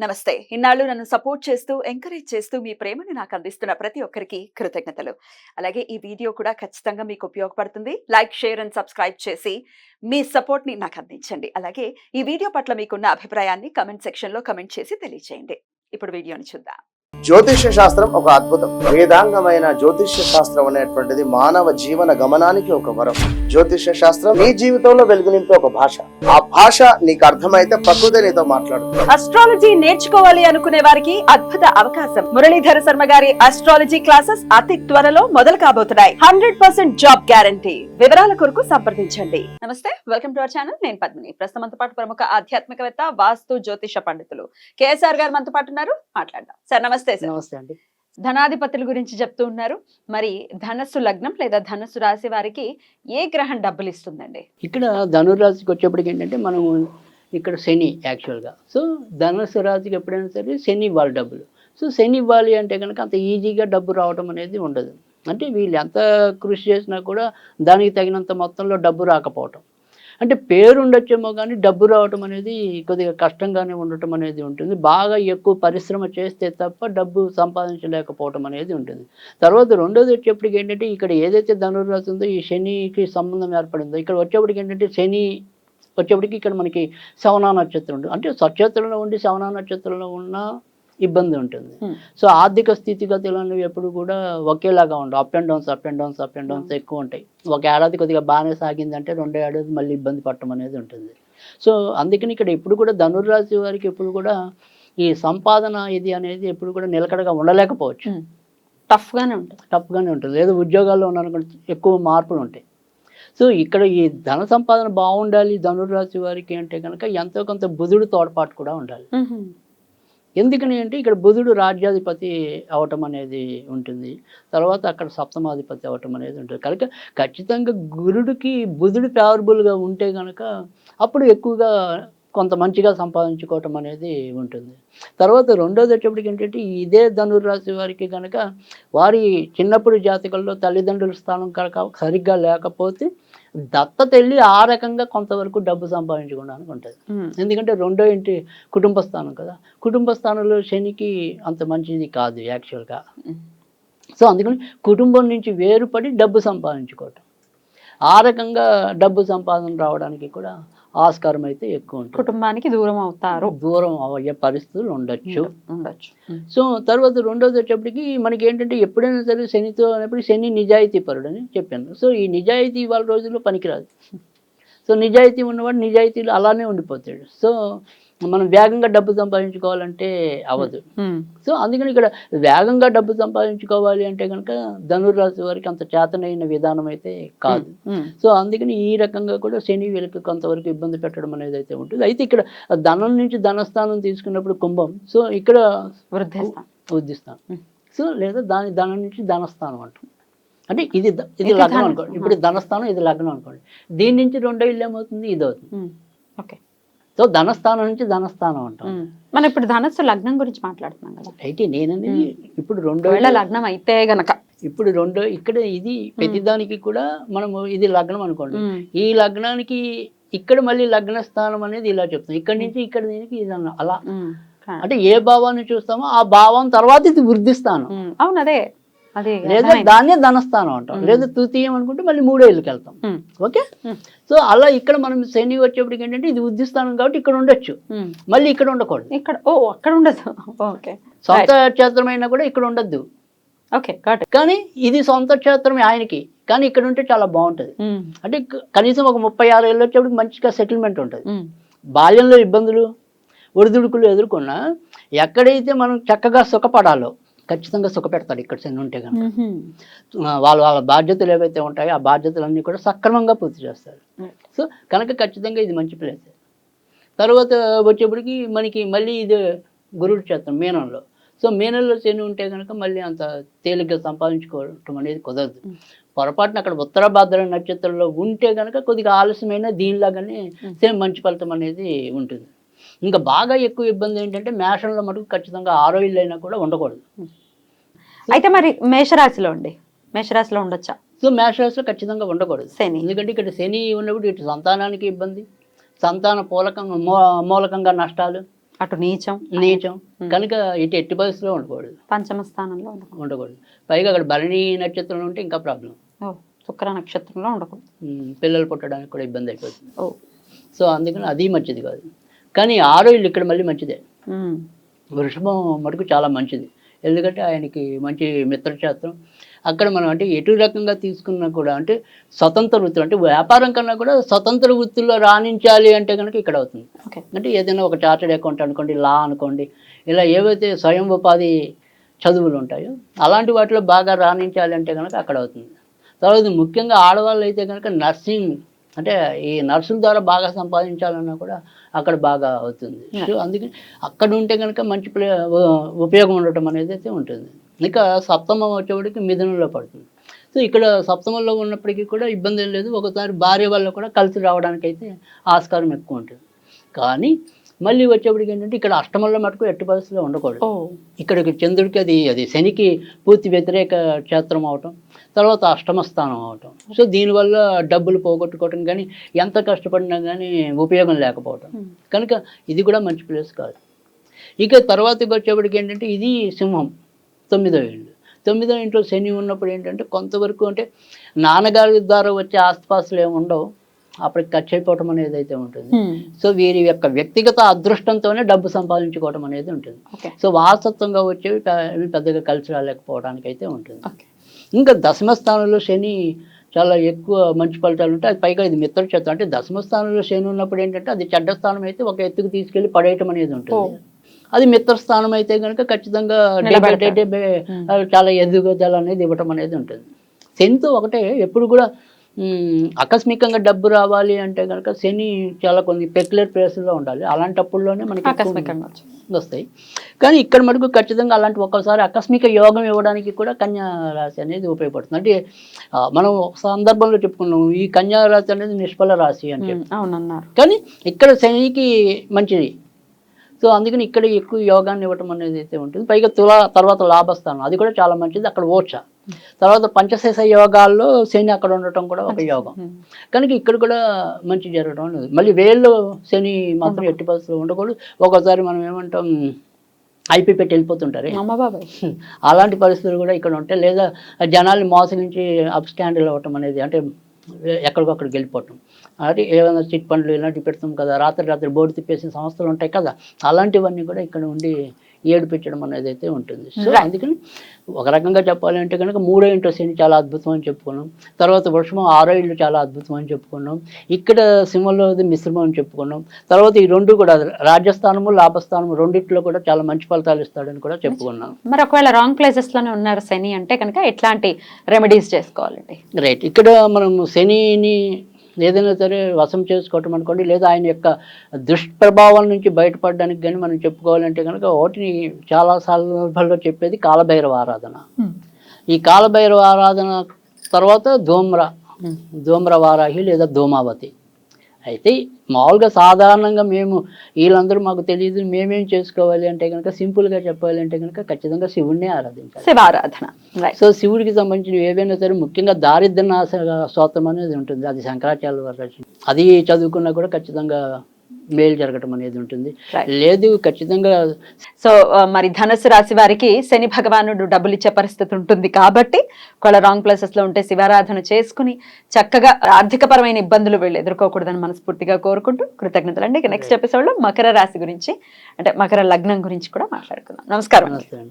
నమస్తే. ఇన్నాళ్ళు నన్ను సపోర్ట్ చేస్తూ, ఎంకరేజ్ చేస్తూ మీ ప్రేమని నాకు అందిస్తున్న ప్రతి ఒక్కరికి కృతజ్ఞతలు. అలాగే ఈ వీడియో కూడా ఖచ్చితంగా మీకు ఉపయోగపడుతుంది. లైక్, షేర్ అండ్ సబ్స్క్రైబ్ చేసి మీ సపోర్ట్‌ని నాకు అందించండి. అలాగే ఈ వీడియో పట్ల మీకున్న అభిప్రాయాన్ని కామెంట్ సెక్షన్‌లో కామెంట్ చేసి తెలియజేయండి. ఇప్పుడు వీడియోని చూద్దాం. జ్యోతిష్య శాస్త్రం ఒక అద్భుతం. వేదాంగమైన జ్యోతిష్య శాస్త్రం అనేటువంటిది మానవ జీవన గమనానికి ఒక వరం. జ్యోతిష్య శాస్త్రం నీ జీవితంలో వెలుగునింపే ఒక భాష. ఆ భాష నీకు అర్థమైతే ప్రకృతి నీతో మాట్లాడుతుంది. అస్ట్రాలజీ నేర్చుకోవాలి అనుకునే వారికి అద్భుత అవకాశం. మురళీధర శర్మ గారి అస్ట్రాలజీ క్లాసెస్ అతి త్వరలో మొదలు కాబోతున్నాయి. 100% జాబ్ గ్యారంటీ. వివరాల కొరకు సంప్రదించండి. నమస్తే, వెల్కమ్ టు అవర్ ఛానల్. నేను పద్మిని. ప్రస్తుతంతో పాటు ప్రముఖ ఆధ్యాత్మికవేత్త, వాస్తు జ్యోతిష పండితులు కేఎస్ఆర్ గారు మనతో పాటు ఉన్నారు. మాట్లాడదాం. సార్ నమస్తే. నమస్తే అండి. ధనాధిపతుల గురించి చెప్తూ ఉన్నారు. మరి ధనస్సు లగ్నం లేదా ధనస్సు రాశి వారికి ఏ గ్రహం డబ్బులు ఇస్తుందండి? ఇక్కడ ధనురాశికి వచ్చేప్పటికి ఏంటంటే మనం ఇక్కడ శని యాక్చువల్గా. సో ధనుసు రాశికి ఎప్పుడైనా సరే శని ఇవ్వాలి డబ్బులు. సో శని ఇవ్వాలి అంటే కనుక అంత ఈజీగా డబ్బు రావడం అనేది ఉండదు. అంటే వీళ్ళు ఎంత కృషి చేసినా కూడా దానికి తగినంత మొత్తంలో డబ్బు రాకపోవటం. అంటే పేరు ఉండొచ్చేమో కానీ డబ్బు రావటం అనేది కొద్దిగా కష్టంగానే ఉండటం అనేది ఉంటుంది. బాగా ఎక్కువ పరిశ్రమ చేస్తే తప్ప డబ్బు సంపాదించలేకపోవటం అనేది ఉంటుంది. తర్వాత రెండోది వచ్చేప్పటికి ఏంటంటే ఇక్కడ ఏదైతే ధనుర్రాశి ఉందో ఈ శనికి సంబంధం ఏర్పడిందో ఇక్కడ వచ్చేప్పటికి ఏంటంటే శని వచ్చేప్పటికి ఇక్కడ మనకి శ్రవణ నక్షత్రం ఉంటుంది. అంటే సక్షేత్రంలో ఉండి శ్రవణ నక్షత్రంలో ఉన్న ఇబ్బంది ఉంటుంది. సో ఆర్థిక స్థితిగతులు అనేవి ఎప్పుడు కూడా ఒకేలాగా ఉండవు. అప్ అండ్ డౌన్స్ ఎక్కువ ఉంటాయి. ఒక ఏడాది కొద్దిగా బాగానే సాగిందంటే రెండో ఏడాది మళ్ళీ ఇబ్బంది పడటం అనేది ఉంటుంది. సో అందుకని ఇక్కడ ఎప్పుడు కూడా ధనుర్రాశి వారికి ఎప్పుడు కూడా ఈ సంపాదన ఇది అనేది ఎప్పుడు కూడా నిలకడగా ఉండలేకపోవచ్చు. టఫ్గానే ఉంటుంది. లేదా ఉద్యోగాల్లో ఉన్నారనుకోండి ఎక్కువ మార్పులు ఉంటాయి. సో ఇక్కడ ఈ ధన సంపాదన బాగుండాలి ధనుర్రాశి వారికి అంటే కనుక ఎంతో కొంత బుధుడు తోడ్పాటు కూడా ఉండాలి. ఎందుకని అంటే ఇక్కడ బుధుడు రాజ్యాధిపతి అవటం అనేది ఉంటుంది. తర్వాత అక్కడ సప్తమాధిపతి అవటం అనేది ఉంటుంది. కనుక ఖచ్చితంగా గురుడికి బుధుడు ఫేవరబుల్గా ఉంటే కనుక అప్పుడు ఎక్కువగా కొంత మంచిగా సంపాదించుకోవటం అనేది ఉంటుంది. తర్వాత రెండోది వచ్చేప్పటికి ఏంటంటే ఇదే ధనుర్రాశి వారికి కనుక వారి చిన్నప్పుడు జాతకంలో తల్లిదండ్రుల స్థానం కనుక సరిగ్గా లేకపోతే దత్తత వెళ్ళి ఆ రకంగా కొంతవరకు డబ్బు సంపాదించుకోవడానికి ఉంటుంది. ఎందుకంటే రెండో ఇంటి కుటుంబ స్థానం కదా. కుటుంబ స్థానంలో శనికి అంత మంచిది కాదు యాక్చువల్గా. సో అందుకని కుటుంబం నుంచి వేరుపడి డబ్బు సంపాదించుకోవటం, ఆ రకంగా డబ్బు సంపాదన రావడానికి కూడా ఆస్కారం అయితే ఎక్కువ ఉంటుంది. కుటుంబానికి దూరం అవుతారు, దూరం అయ్యే పరిస్థితులు ఉండొచ్చు. సో తర్వాత రెండోది వచ్చేప్పటికి మనకి ఏంటంటే ఎప్పుడైనా సరే శనితో అనేప్పుడు శని నిజాయితీ పరుడు అని చెప్పాను. సో ఈ నిజాయితీ వాళ్ళ రోజుల్లో పనికిరాదు. సో నిజాయితీ ఉన్నవాడు నిజాయితీలో అలానే ఉండిపోతాడు. సో మనం వేగంగా డబ్బు సంపాదించుకోవాలంటే అవ్వదు. సో అందుకని ఇక్కడ వేగంగా డబ్బు సంపాదించుకోవాలి అంటే కనుక ధనుర్రాశి వారికి అంత చేతనైన విధానం అయితే కాదు. సో అందుకని ఈ రకంగా కూడా శని వీళ్ళకి కొంతవరకు ఇబ్బంది పెట్టడం అనేది అయితే ఉంటుంది. అయితే ఇక్కడ ధనం నుంచి ధనస్థానం తీసుకున్నప్పుడు కుంభం. సో ఇక్కడ వృద్ధిస్థానం. సో లేదా ధనం నుంచి ధనస్థానం అంటాం. అంటే ఇది లగ్నం అనుకోండి. ఇప్పుడు ధనస్థానం, ఇది లగ్నం అనుకోండి. దీని నుంచి రెండో ఇల్లు ఏమవుతుంది, ఇది అవుతుంది. ఓకే. సో ధనస్థానం నుంచి ధనస్థానం అంటాం. మనం ఇప్పుడు ధనస్సు లగ్నం గురించి మాట్లాడుతున్నాం కదా. అయితే నేననేది ఇప్పుడు రెండో లగ్నం అయితే గనక ఇప్పుడు రెండో ఇక్కడ ఇది ప్రతిదానికి కూడా మనము ఇది లగ్నం అనుకోండి. ఈ లగ్నానికి ఇక్కడ మళ్ళీ లగ్న స్థానం అనేది ఇలా చెప్తాం. ఇక్కడ నుంచి ఇక్కడ దీనికి ఇది అలా. అంటే ఏ భావాన్ని చూస్తామో ఆ భావం తర్వాత ఇది వృద్ధి స్థానం. అవును, అదే లేదా దాన్నే ధనస్థానం అంటాం. లేదా తృతీయం అనుకుంటే మళ్ళీ మూడో ఇళ్ళకి వెళ్తాం. ఓకే. సో అలా ఇక్కడ మనం శని వచ్చేప్పటికి ఏంటంటే ఇది వృద్ధి స్థానం కాబట్టి ఇక్కడ ఉండొచ్చు, మళ్ళీ ఇక్కడ ఉండకూడదు. అక్కడ ఉండదు. సొంత క్షేత్రమైనా కూడా ఇక్కడ ఉండద్దు. కానీ ఇది సొంత క్షేత్రమే ఆయనకి, కానీ ఇక్కడ ఉంటే చాలా బాగుంటది. అంటే కనీసం ఒక 36 ఏళ్ళు వచ్చేప్పటికి మంచిగా సెటిల్మెంట్ ఉంటుంది. బాల్యంలో ఇబ్బందులు ఒడిదుడుకులు ఎదుర్కొన్నా ఎక్కడైతే మనం చక్కగా సుఖపడాలో ఖచ్చితంగా సుఖపెడతాడు ఇక్కడ శని ఉంటే కనుక. వాళ్ళ బాధ్యతలు ఏవైతే ఉంటాయో ఆ బాధ్యతలన్నీ కూడా సక్రమంగా పూర్తి చేస్తారు. సో కనుక ఖచ్చితంగా ఇది మంచి ప్లేస్. తర్వాత వచ్చేప్పటికి మనకి మళ్ళీ ఇది గురుడు క్షేత్రం మీనంలో. సో మీనంలో శని ఉంటే కనుక మళ్ళీ అంత తేలిగ్గా సంపాదించుకోవటం అనేది కుదరదు. పొరపాటున అక్కడ ఉత్తరాభాద్ర నక్షత్రంలో ఉంటే కనుక కొద్దిగా ఆలస్యమైన దీనిలాగానే సేమ్ మంచి ఫలితం అనేది ఉంటుంది. ఇంకా బాగా ఎక్కువ ఇబ్బంది ఏంటంటే మేషంలో మటుకు ఖచ్చితంగా 6వ ఇల్లు అయినా కూడా ఉండకూడదు. అయితే మరి మేషరాశిలో ఉండొచ్చా? సో మేషరాశిలో ఖచ్చితంగా ఉండకూడదు. ఎందుకంటే ఇక్కడ శని ఉన్నప్పుడు ఇటు సంతానానికి ఇబ్బంది, సంతాన మూలకంగా నష్టాలు, అటు నీచం నీచం కనుక ఇటు ఎట్టి పరిస్థితిలో ఉండకూడదు, పంచమ స్థానంలో ఉండకూడదు. పైగా అక్కడ భరణి నక్షత్రంలో ఉంటే ఇంకా ప్రాబ్లం, శుక్ర నక్షత్రంలో ఉండకూడదు, పిల్లలు పుట్టడానికి కూడా ఇబ్బంది అయిపోతుంది. ఓ సో అందుకని అది మంచిది కాదు. కానీ 6 ఇల్లు ఇక్కడ మళ్ళీ మంచిదే. వృషభం మటుకు చాలా మంచిది, ఎందుకంటే ఆయనకి మంచి మిత్రక్షేత్రం. అక్కడ మనం అంటే ఎటు రకంగా తీసుకున్నా కూడా అంటే స్వతంత్ర వృత్తులు, అంటే వ్యాపారం కన్నా కూడా స్వతంత్ర వృత్తుల్లో రాణించాలి అంటే కనుక ఇక్కడ అవుతుంది. అంటే ఏదైనా ఒక చార్టెడ్ అకౌంట్ అనుకోండి, లా అనుకోండి, ఇలా ఏవైతే స్వయం ఉపాధి చదువులు ఉంటాయో అలాంటి వాటిలో బాగా రాణించాలి అంటే కనుక అక్కడ అవుతుంది. తర్వాత ముఖ్యంగా ఆడవాళ్ళు అయితే కనుక నర్సింగ్, అంటే ఈ నర్సుల ద్వారా బాగా సంపాదించాలన్నా కూడా అక్కడ బాగా అవుతుంది. సో అందుకని అక్కడ ఉంటే కనుక మంచి ఉపయోగం ఉండటం అనేది అయితే ఉంటుంది. ఇక సప్తమం వచ్చేవాడికి మిథునంలో పడుతుంది. సో ఇక్కడ సప్తమంలో ఉన్నప్పటికీ కూడా ఇబ్బంది ఏం లేదు, ఒకసారి భార్య వల్ల కూడా కలిసి రావడానికి అయితే ఆస్కారం ఎక్కువ ఉంటుంది. కానీ మళ్ళీ వచ్చేప్పటికి ఏంటంటే ఇక్కడ అష్టమంలో మటుకు ఎట్టి పరిస్థితిలో ఉండకూడదు. ఇక్కడికి చంద్రుడికి అది శనికి పూర్తి వ్యతిరేక క్షేత్రం అవటం, తర్వాత అష్టమ స్థానం అవటం. సో దీనివల్ల డబ్బులు పోగొట్టుకోవటం కానీ ఎంత కష్టపడినా కానీ ఉపయోగం లేకపోవటం కనుక ఇది కూడా మంచి ప్లేస్ కాదు. ఇక తర్వాతకి వచ్చేప్పటికి ఏంటంటే ఇది సింహం 9వ ఇల్లు. 9వ ఇంట్లో శని ఉన్నప్పుడు ఏంటంటే కొంతవరకు అంటే నాన్నగారి ద్వారా వచ్చే ఆస్తిపాస్తులు ఏమి ఉండవు, అప్పటికి ఖర్చు అయిపోవటం అనేది అయితే ఉంటుంది. సో వీరి యొక్క వ్యక్తిగత అదృష్టంతోనే డబ్బు సంపాదించుకోవటం అనేది ఉంటుంది. సో వారసత్వంగా వచ్చేవి పెద్దగా కలిసి రాలేకపోవడానికి అయితే ఉంటుంది. ఇంకా దశమ స్థానంలో శని చాలా ఎక్కువ మంచి ఫలితాలు ఉంటాయి. అది పైగా ఇది మిత్రక్షేత్రం, అంటే దశమ స్థానంలో శని ఉన్నప్పుడు ఏంటంటే అది చెడ్డ స్థానం అయితే ఒక ఎత్తుకు తీసుకెళ్లి పడేయటం అనేది ఉంటుంది. అది మిత్రస్థానం అయితే కనుక ఖచ్చితంగా చాలా ఎదుగుదల అనేది ఇవ్వటం అనేది ఉంటుంది. శనితో ఒకటే ఎప్పుడు కూడా ఆకస్మికంగా డబ్బు రావాలి అంటే కనుక శని చాలా కొన్ని పెక్యులర్ ప్లేస్లో ఉండాలి, అలాంటప్పుడులోనే మనకి ఆకస్మికంగా వస్తాయి. కానీ ఇక్కడ మటుకు ఖచ్చితంగా అలాంటి ఒక్కసారి ఆకస్మిక యోగం ఇవ్వడానికి కూడా కన్యా రాశి అనేది ఉపయోగపడుతుంది. అంటే మనం ఒక సందర్భంలో చెప్పుకున్నాం ఈ కన్యా రాశి అనేది నిష్ఫల రాశి అని చెప్పి, కానీ ఇక్కడ శనికి మంచిది. సో అందుకని ఇక్కడ ఎక్కువ యోగాన్ని ఇవ్వటం అనేది అయితే ఉంటుంది. పైగా తర్వాత లాభస్థానం అది కూడా చాలా మంచిది, అక్కడ ఓచ. తర్వాత పంచశేష యోగాల్లో శని అక్కడ ఉండటం కూడా ఒక యోగం కనుక ఇక్కడ కూడా మంచి జరగడం అనేది. మళ్ళీ వేళ్ళు శని మాత్రం ఎట్టి పరిస్థితుల్లో ఉండకూడదు. ఒకసారి మనం ఏమంటాం ఐపీ పెట్టి వెళ్ళిపోతుంటారు, అలాంటి పరిస్థితులు కూడా ఇక్కడ ఉంటాయి. లేదా జనాల్ని మోసగించి అప్ స్టాండ్లు అవ్వటం అనేది, అంటే ఎక్కడికక్కడికి వెళ్ళిపోవటం, అంటే ఏమైనా చిట్ పండ్లు ఇలాంటివి పెడతాం కదా, రాత్రి బోర్డు తిప్పేసిన సంస్థలు ఉంటాయి కదా, అలాంటివన్నీ కూడా ఇక్కడ ఉండి ఏడిపించడం అనేది అయితే ఉంటుంది. సో అందుకని ఒక రకంగా చెప్పాలి అంటే కనుక 3వ ఇంట్లో శని చాలా అద్భుతం అని చెప్పుకున్నాం. తర్వాత వృషభం 6వ ఇల్లు చాలా అద్భుతం అని చెప్పుకున్నాం. ఇక్కడ సింహంలో మిశ్రమం అని చెప్పుకున్నాం. తర్వాత ఈ రెండు కూడా రాజ్యస్థానము లాభస్థానము రెండిట్లో కూడా చాలా మంచి ఫలితాలు ఇస్తాడని కూడా చెప్పుకున్నాం. మరి ఒకవేళ రాంగ్ ప్లేసెస్ లోనే ఉన్నారు శని అంటే కనుక ఎట్లాంటి రెమెడీస్ చేసుకోవాలండి? రైట్, ఇక్కడ మనం శనిని ఏదైనా సరే వశం చేసుకోవటం అనుకోండి, లేదా ఆయన యొక్క దుష్ప్రభావం నుంచి బయటపడడానికి కానీ మనం చెప్పుకోవాలంటే కనుక వాటిని చాలా సందర్భాల్లో చెప్పేది కాలభైరవ ఆరాధన. ఈ కాలభైరవ ఆరాధన తర్వాత ధూమ్ర వారాహి లేదా ధూమావతి. అయితే మామూలుగా సాధారణంగా వీళ్ళందరూ మాకు తెలియదు మేమేం చేసుకోవాలి అంటే కనుక సింపుల్గా చెప్పాలి అంటే కనుక ఖచ్చితంగా శివుడినే ఆరాధించాలి, శివారాధన. సో శివుడికి సంబంధించిన ఏవైనా సరే ముఖ్యంగా దారిద్ర్యనాశ స్తోత్రం అనేది ఉంటుంది, అది శంకరాచార్యుల వారు రచన. అది చదువుకున్నా కూడా ఖచ్చితంగా మేలు జరగటం అనేది ఉంటుంది. లేదు ఖచ్చితంగా. సో మరి ధనుసు రాశి వారికి శని భగవానుడు డబ్బులు ఇచ్చే పరిస్థితి ఉంటుంది కాబట్టి ఒకవేళ రాంగ్ ప్లేసెస్ లో ఉంటే శివారాధన చేసుకుని చక్కగా ఆర్థిక పరమైన ఇబ్బందులు వీళ్ళు ఎదుర్కోకూడదని మనస్ఫూర్తిగా కోరుకుంటూ కృతజ్ఞతలు అండి. నెక్స్ట్ ఎపిసోడ్ లో మకర రాశి గురించి, అంటే మకర లగ్నం గురించి కూడా మాట్లాడుకుందాం. నమస్కారం.